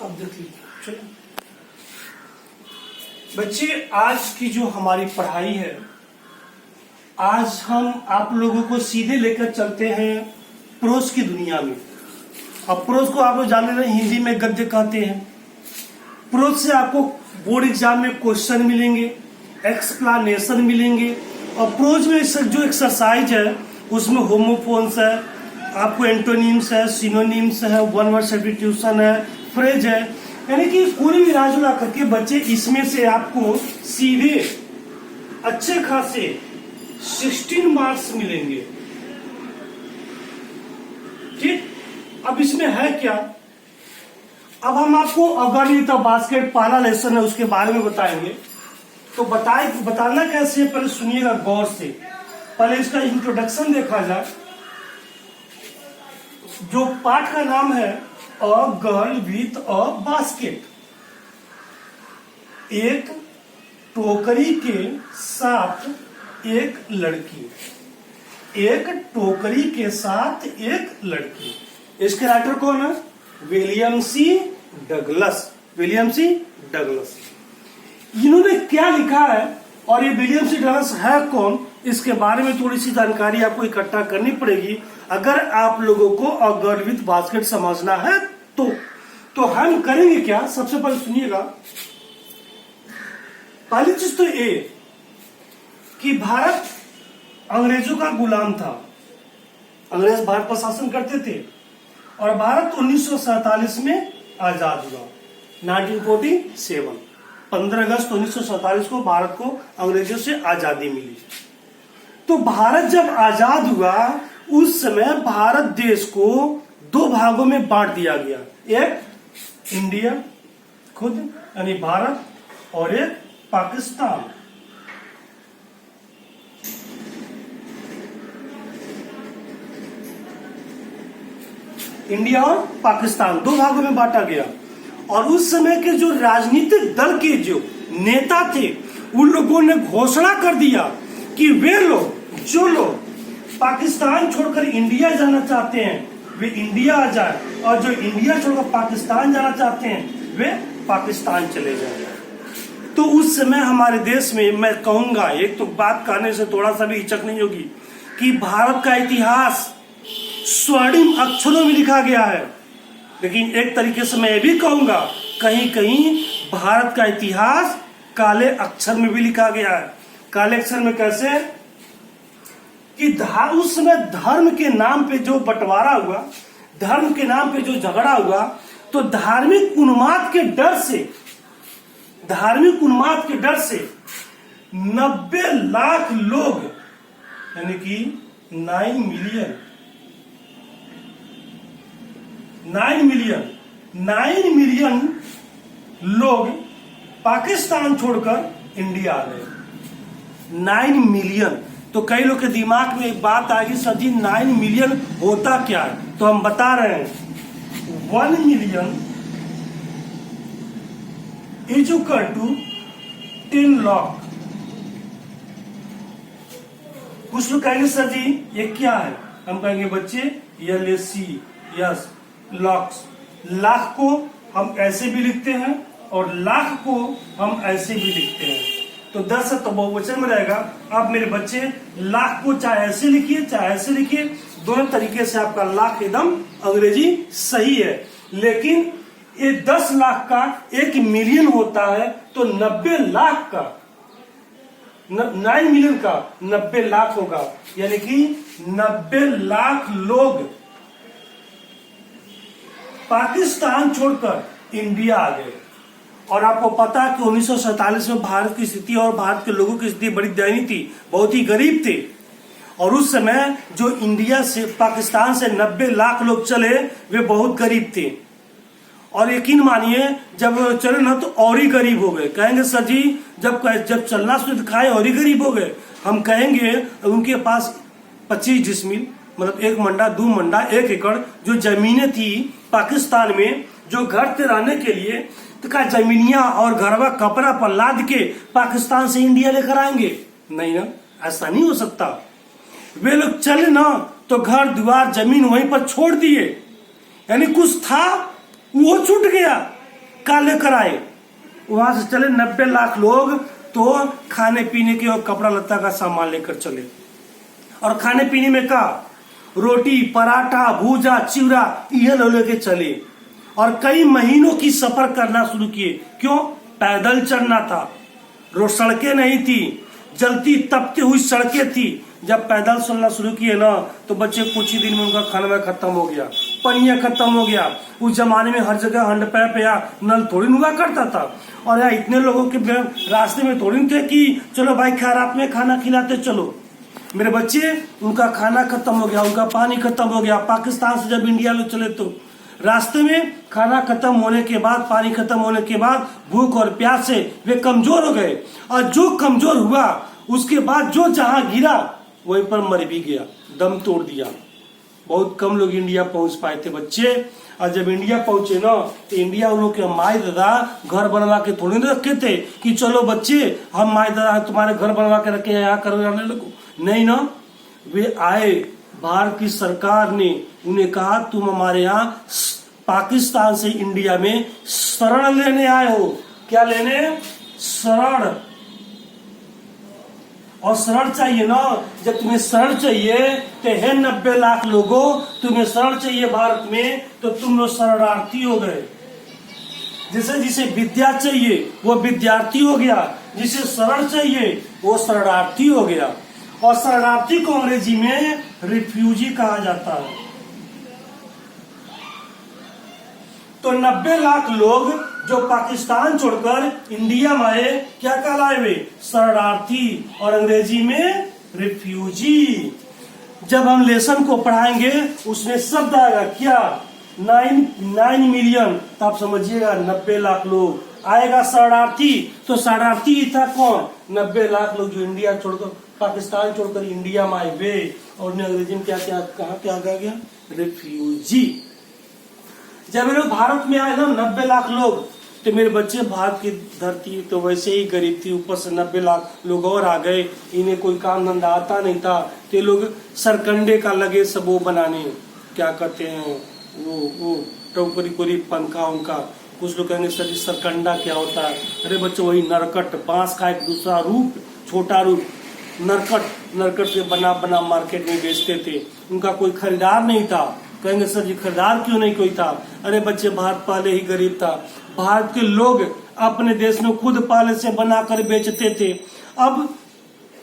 अब देख लीजिए। चलो बच्चे, आज की जो हमारी पढ़ाई है, आज हम आप लोगों को सीधे लेकर चलते हैं प्रोज की दुनिया में। अब प्रोज को आप लोग जान रहे हैं, हिंदी में गद्य कहते हैं। प्रोज से आपको बोर्ड एग्जाम में क्वेश्चन मिलेंगे, एक्सप्लेनेशन मिलेंगे, और प्रोज में जो एक्सरसाइज है उसमें होमोफोन्स है, आपको एंटोनिम्स है, सिनोनिम्स है, वन वर्ड सब्स्टिट्यूशन है, फ्रेज है, यानी कि पूरी मिला जुला करके बच्चे इसमें से आपको सीधे अच्छे खासे 16 मार्क्स मिलेंगे। ठीक, अब इसमें है क्या, अब हम आपको अगणित बास्केट पहला लेसन है उसके बारे में बताएंगे। तो बताना कैसे, पहले सुनिएगा गौर से। पहले इसका इंट्रोडक्शन देखा जाए। जो पाठ का नाम है a girl with a basket, एक टोकरी के साथ एक लड़की, एक टोकरी के साथ एक लड़की। इसके राइटर कौन है? William C Douglas. William C Douglas. इन्होंने क्या लिखा है और ये विलियम सी डगलस है कौन, इसके बारे में थोड़ी सी जानकारी आपको इकट्ठा करनी पड़ेगी अगर आप लोगों को अ गर्ल विथ बास्केट समझना है तो हम करेंगे क्या। सबसे पहले सुनिएगा, पहली चीज तो ये कि भारत अंग्रेजों का गुलाम था। अंग्रेज भारत पर शासन करते थे और भारत 1947 में आजाद हुआ। 1947 15 अगस्त 1947 को भारत को अंग्रेजों से आजादी मिली। तो भारत जब आजाद हुआ उस समय भारत देश को दो भागों में बांट दिया गया, एक इंडिया खुद यानी भारत और एक पाकिस्तान। इंडिया और पाकिस्तान दो भागों में बांटा गया। और उस समय के जो राजनीतिक दल के जो नेता थे उन लोगों ने घोषणा कर दिया कि वे लोग जो लोग पाकिस्तान छोड़कर इंडिया जाना चाहते हैं वे इंडिया आ जाए, और जो इंडिया छोड़कर पाकिस्तान जाना चाहते हैं वे पाकिस्तान चले जाए। तो उस समय हमारे देश में मैं कहूंगा, एक तो बात कहने से थोड़ा सा भी हिचक नहीं होगी, कि भारत का इतिहास स्वर्णिम अक्षरों में लिखा गया है। लेकिन एक तरीके से मैं ये भी कहूंगा, कहीं कहीं भारत का इतिहास काले अक्षर में भी लिखा गया है। काले अक्षर में कैसे कि उस समय धर्म के नाम पे जो बंटवारा हुआ, धर्म के नाम पे जो झगड़ा हुआ, तो धार्मिक उन्माद के डर से 90 लाख लोग यानी कि 9 मिलियन लोग पाकिस्तान छोड़कर इंडिया आ गए। 9 मिलियन। तो कई लोग के दिमाग में एक बात आएगी, सर जी 9 मिलियन होता क्या है? तो हम बता रहे हैं 1 million is equal to 10 lakh. कुछ लोग कहेंगे सर जी ये क्या है? हम कहेंगे बच्चे LAC, यस, लाख। लाख को हम ऐसे भी लिखते हैं और लाख को हम ऐसे भी लिखते हैं। तो 10 है तो बहुवचन में रहेगा। आप मेरे बच्चे लाख को चाहे ऐसे लिखिए चाहे ऐसे लिखिए, दोनों तरीके से आपका लाख एकदम अंग्रेजी सही है। लेकिन ये 10 लाख का 1 मिलियन होता है, तो 90 लाख का 9 मिलियन का 90 लाख होगा, यानी कि 90 लाख लोग पाकिस्तान छोड़कर इंडिया आ गए। और आपको पता है कि 1947 में भारत की स्थिति और भारत के लोगों की स्थिति बड़ी दयनीय थी, बहुत ही गरीब थे। और उस समय जो इंडिया से पाकिस्तान से 90 लाख लोग चले वे बहुत गरीब थे। और यकीन मानिए जब चले ना तो और ही गरीब हो गए। कहेंगे सर जी जब चलना शुरू दिखाए और ही गरीब हो गए। हम कहेंगे उनके पास 25 डिसमिल मतलब 1 मंडा 2 मंडा 1 एकड़ जो जमीनें थी पाकिस्तान में, जो घर थे रहने के लिए, तो क्या जमीनिया और घरवा कपड़ा पर लाद के पाकिस्तान से इंडिया लेकर आएंगे? नहीं ना, ऐसा नहीं हो सकता। वे लोग चले ना तो घर द्वार जमीन वहीं पर छोड़ दिए, यानी कुछ था वो छूट गया क्या लेकर आए? वहां से चले 90 लाख लोग, तो खाने पीने के और कपड़ा लत्ता का सामान लेकर चले। और खाने पीने में का रोटी, पराठा, भूजा, चिवड़ा यह लो लेके चले। और कई महीनों की सफर करना शुरू किए। क्यों? पैदल चलना था, रोड सड़कें नहीं थी, जलती तपती हुई सड़कें थी। जब पैदल चलना शुरू किए ना, तो बच्चे कुछ ही दिन में उनका खाना खत्म हो गया, पनिया खत्म हो गया। उस जमाने में हर जगह हैंडपैप या नल थोड़ी हुआ करता था। और यहाँ इतने लोगों के रास्ते में थोड़ी थे कि चलो भाई खैरात में खाना खिलाते चलो। मेरे बच्चे, उनका खाना खत्म हो गया, उनका पानी खत्म हो गया। पाकिस्तान से जब इंडिया लोग चले तो रास्ते में खाना खत्म होने के बाद, पानी खत्म होने के बाद, भूख और प्यास से वे कमजोर हो गए। और जो कमजोर हुआ, उसके बाद जो जहां गिरा वहीं पर मर भी गया, दम तोड़ दिया। बहुत कम लोग इंडिया पहुंच पाए थे बच्चे। और जब इंडिया पहुंचे ना, तो इंडिया उन लोग के माई दादा घर बनवा के थोड़ी ना रखे थे कि चलो बच्चे हम माई दादा तुम्हारे घर बनवा के रखे यहाँ करो जाने लगो। नहीं ना, वे आए, भारत की सरकार ने उन्हें कहा तुम हमारे यहाँ पाकिस्तान से इंडिया में शरण लेने आए हो। क्या लेने? शरण। और शरण चाहिए ना, जब तुम्हें शरण चाहिए तो है 90 लाख लोगों, तुम्हें शरण चाहिए भारत में, तो तुम लोग शरणार्थी हो गए। जिसे विद्या चाहिए वो विद्यार्थी हो गया, जिसे शरण चाहिए वो शरणार्थी हो गया। और शरणार्थी को अंग्रेजी में रिफ्यूजी कहा जाता है। तो 90 लाख लोग जो पाकिस्तान छोड़कर इंडिया में आए, क्या कहलाए वे? शरणार्थी, और अंग्रेजी में रिफ्यूजी। जब हम लेसन को पढ़ाएंगे उसमें शब्द आएगा क्या? 9 मिलियन, तो आप समझिएगा 90 लाख लोग आएगा शरणार्थी। तो शरणार्थी था कौन? 90 लाख लोग जो इंडिया छोड़कर, पाकिस्तान छोड़कर इंडिया में आए वे। और अंग्रेजी में क्या क्या कहा, क्या कहा गया? रिफ्यूजी। जब ये लोग भारत में आए ना 90 लाख लोग, तो मेरे बच्चे, भारत की धरती तो वैसे ही गरीब थी, ऊपर से 90 लाख लोग और आ गए। इन्हें कोई काम धंधा आता नहीं था, तो ये लोग सरकंडे का लगे सब वो बनाने, क्या कहते हैं वो टोकरी पंखा उनका। कुछ लोग कहेंगे सर सरकंडा क्या होता है? अरे बच्चों, वही नरकट, बांस का एक दूसरा रूप, छोटा रूप, नरकट से बना मार्केट में बेचते थे। उनका कोई खरीदार नहीं था। कहेंगे सर जी खरीदार क्यों नहीं कोई था? अरे बच्चे, भारत पहले ही गरीब था। भारत के लोग अपने देश में खुद पहले से बनाकर बेचते थे। अब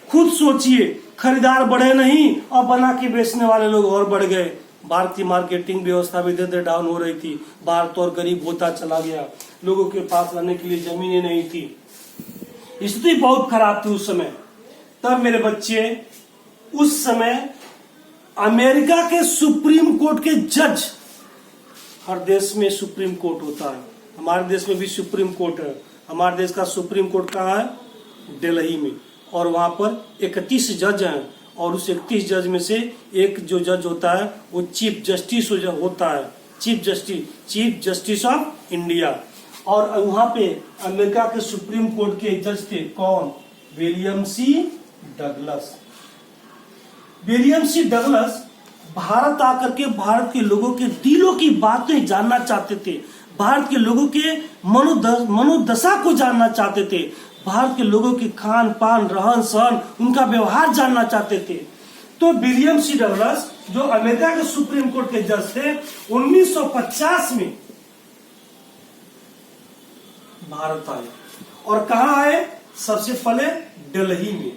खुद सोचिए, खरीदार बढ़े नहीं और बना के बेचने वाले लोग और बढ़ गए। भारत की मार्केटिंग व्यवस्था भी धीरे डाउन हो रही थी। भारत और गरीब होता चला गया। लोगों के पास रहने के लिए जमीनें नहीं थी। स्थिति बहुत खराब थी उस समय। तब मेरे बच्चे, उस समय अमेरिका के सुप्रीम कोर्ट के जज, हर देश में सुप्रीम कोर्ट होता है, हमारे देश में भी सुप्रीम कोर्ट है। हमारे देश का सुप्रीम कोर्ट कहाँ है? दिल्ली में। और वहां पर 31 जज हैं। और उस 31 जज में से एक जो जज होता है वो चीफ जस्टिस होता है। Chief justice of India. और वहां पे अमेरिका के सुप्रीम कोर्ट के जज थे कौन? William C Douglas. William C Douglas Bharat आकर के भारत के लोगों के दिलों की बातें जानना चाहते थे। भारत के लोगों के मनोदशा को जानना चाहते थे। भारत के लोगों के खान पान, रहन सहन, उनका व्यवहार जानना चाहते थे। तो विलियम सी डगलस जो अमेरिका के सुप्रीम कोर्ट के जज थे, 1950 में भारत आए। और कहां आए? सबसे पहले दिल्ली में।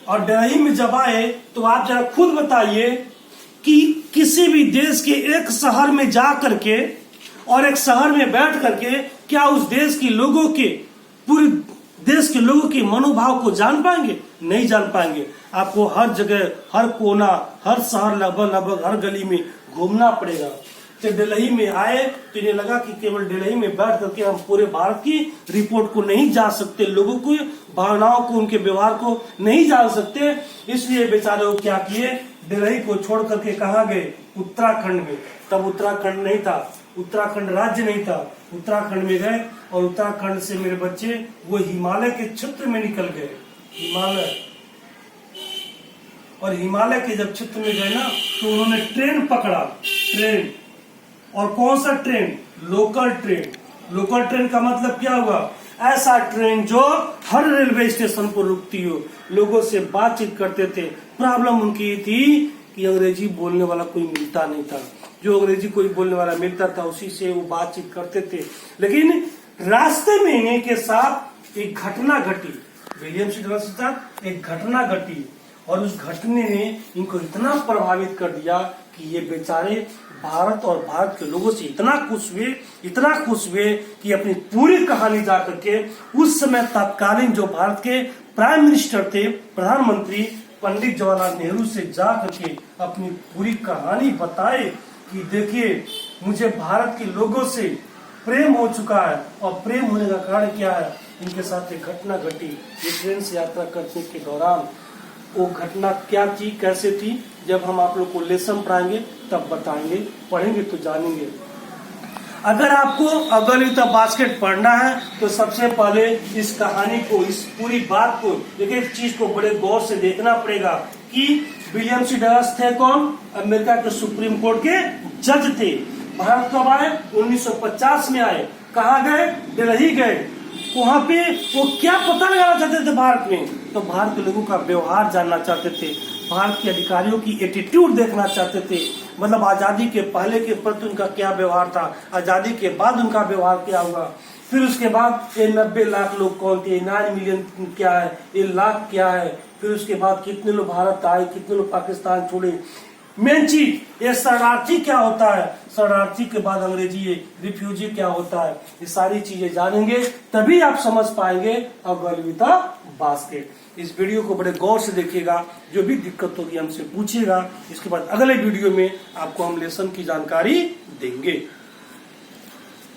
और दिल्ली में जब आए तो आप जरा खुद बताइए कि किसी भी देश के एक शहर में जा करके और एक शहर में बैठ करके क्या उस देश के लोगों के, पूरे देश के लोगों के मनोभाव को जान पाएंगे? नहीं जान पाएंगे। आपको हर जगह, हर कोना, हर शहर, लगभग हर गली में घूमना पड़ेगा। तो दिल्ली में आए तो इन्हें लगा कि केवल दिल्ली में बैठ करके हम पूरे भारत की रिपोर्ट को नहीं जान सकते, लोगों को भावनाओं को, उनके व्यवहार को नहीं जान सकते। इसलिए बेचारे लोग क्या किए, दिल्ली को छोड़ करके कहाँ गए? उत्तराखंड में। तब उत्तराखंड नहीं था, उत्तराखंड राज्य नहीं था। उत्तराखंड में गए और उत्तराखंड से मेरे बच्चे वो हिमालय के क्षेत्र में निकल गए। हिमालय, और हिमालय के जब क्षेत्र में गए ना तो उन्होंने ट्रेन पकड़ा। ट्रेन, और कौन सा train? Local train. Local train का मतलब क्या हुआ? ऐसा ट्रेन जो हर रेलवे स्टेशन पर रुकती हो, लोगों से बातचीत करते थे। प्रॉब्लम उनकी ये थी कि अंग्रेजी बोलने वाला कोई मिलता नहीं था। जो अंग्रेजी कोई बोलने वाला मिलता था उसी से वो बातचीत करते थे। लेकिन रास्ते में इन्हीं के साथ एक घटना घटी, विलियम सी डगलस के साथ एक घटना घटी, और उस घटने ने इनको इतना प्रभावित कर दिया कि ये बेचारे भारत और भारत के लोगों से इतना खुश हुए कि अपनी पूरी कहानी जा करके उस समय तत्कालीन जो भारत के प्राइम मिनिस्टर थे, प्रधानमंत्री पंडित जवाहरलाल नेहरू से जा करके अपनी पूरी कहानी बताए कि देखिए, मुझे भारत के लोगों से प्रेम हो चुका है, और प्रेम होने का कारण क्या है? इनके साथ एक घटना घटी। ये ट्रेन से यात्रा करने के दौरान वो घटना क्या थी, कैसे थी, जब हम आप लोग को लेसन पढ़ाएंगे तब बताएंगे, पढ़ेंगे तो जानेंगे। अगर आपको अगर विद द बास्केट पढ़ना है तो सबसे पहले इस कहानी को, इस पूरी बात को, एक चीज को बड़े गौर से देखना पड़ेगा कि विलियम सी डगलस थे कौन? अमेरिका के सुप्रीम कोर्ट के जज थे। भारत कब आए? 1950 में आए। कहाँ गए? दिल्ली गए। वहां पे वो क्या पता लगाना चाहते थे भारत में? तो भारत के लोगों का व्यवहार जानना चाहते थे, भारत के अधिकारियों की एटीट्यूड देखना चाहते थे। मतलब आजादी के पहले के प्रति उनका क्या व्यवहार था, आजादी के बाद उनका व्यवहार क्या हुआ, फिर उसके बाद ये 90 लाख लोग कौन थे, 9 मिलियन क्या है, ये लाख क्या है, फिर उसके बाद कितने लोग भारत आए, कितने लोग पाकिस्तान छोड़े। मेन चीज ये शरणार्थी क्या होता है, शरणार्थी के बाद अंग्रेजी ये रिफ्यूजी क्या होता है, ये सारी चीजें जानेंगे तभी आप समझ पाएंगे अगर विद द बास्केट। इस वीडियो को बड़े गौर से देखिएगा, जो भी दिक्कत होगी हमसे पूछिएगा। इसके बाद अगले वीडियो में आपको हम लेसन की जानकारी देंगे।